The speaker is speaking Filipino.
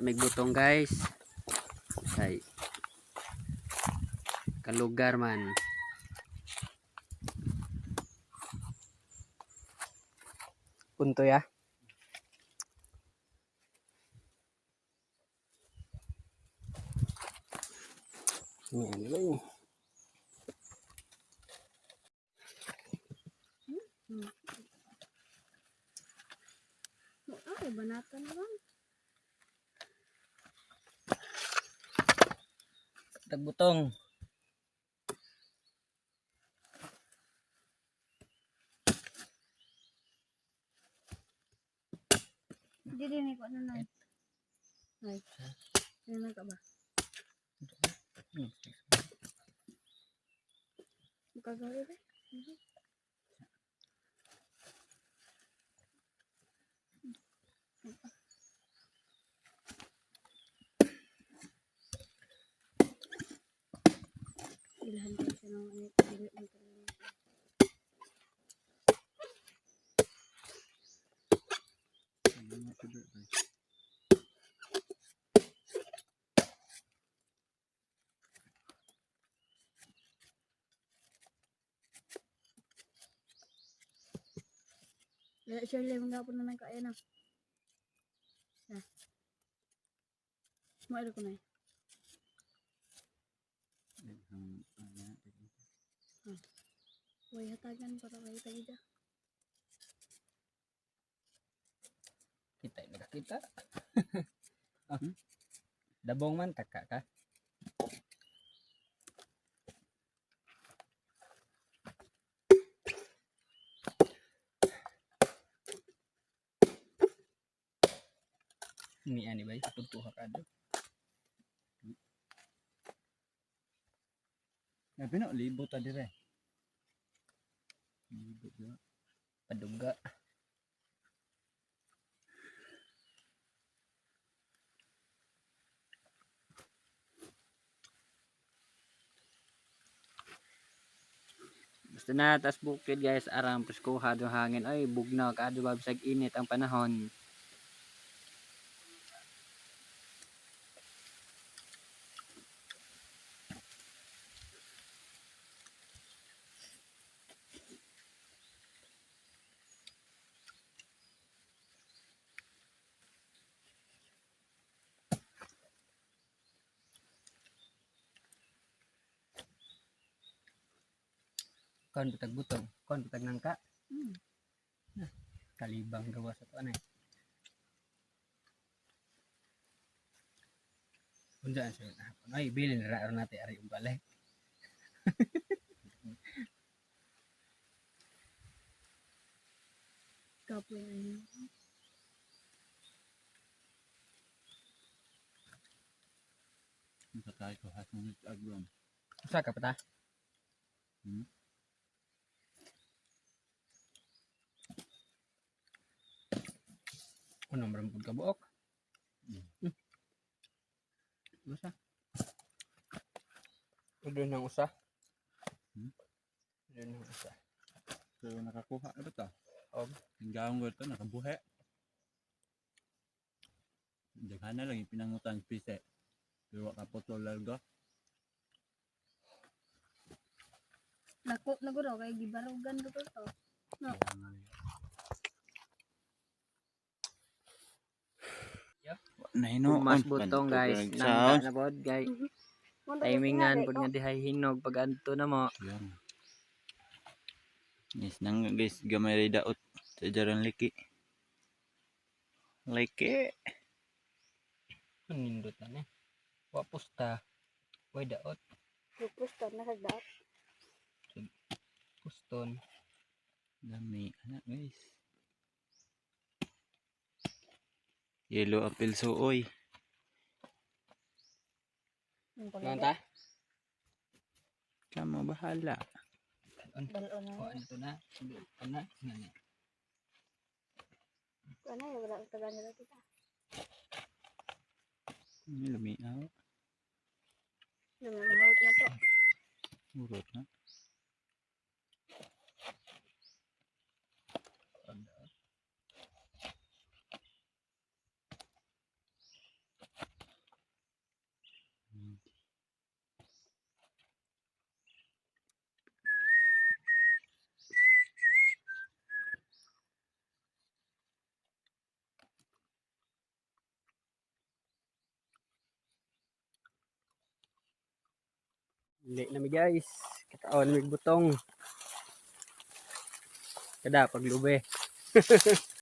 May butong guys. Say kalugar man. Punto ya. Yan lang. Ay, banatan lang. Tagbutong. Hindi din ko na. Ay. Ano ka ba? Magkagawa ba? Ilahan ko siya ng Shirley, manggapon naman kaya na. Mo ko na. Way hatagan para way tagida. Kita. Dabong man taka ka. Ini ani bay putuha ka do. Ya pino libot tadi re. Libot juga. Paduga. Basta na tas bukid guys arang preskuha do hangin ay bugnaw kaado ba bisag init ang panahon. Kon bitag butong, kon bitag nangka. Kalibang gawa sa tuan ay. Unsa sa hapon ay bilin ra natin ari ubalay. Kapoy na. Kita tayo ko hasang agron. Usa ka pata? Ano marampod ka buok? Usa. Udo nang usa. Udo nang usa. So nakakuha na ba to? Hinggang ko ito nakabuhi. Daghan na lang yung pinangutan pise. Pero kapotol largo. Naguro kay gibarugan ko to. No. Mas butong guys, nangga na pod guys. Timingan pod nga dihay hinog pag adto na mo. Yan. Yes, nang guys gamay ray daot sa jaran liki. Liki. Nindot na ni. Wa pusta. Way daot. Pupusta na sa daat. Puston. Dami anak guys. Yellow apple suoy. Nanta? Kamu bahala. Balon na. Ano to na? Ano na? Ano ya wala taga nila kita. Ini lumiaw. Lumamahot na to. Urot na. Dili na mi guys. Kataon mi butong. Kada paglube.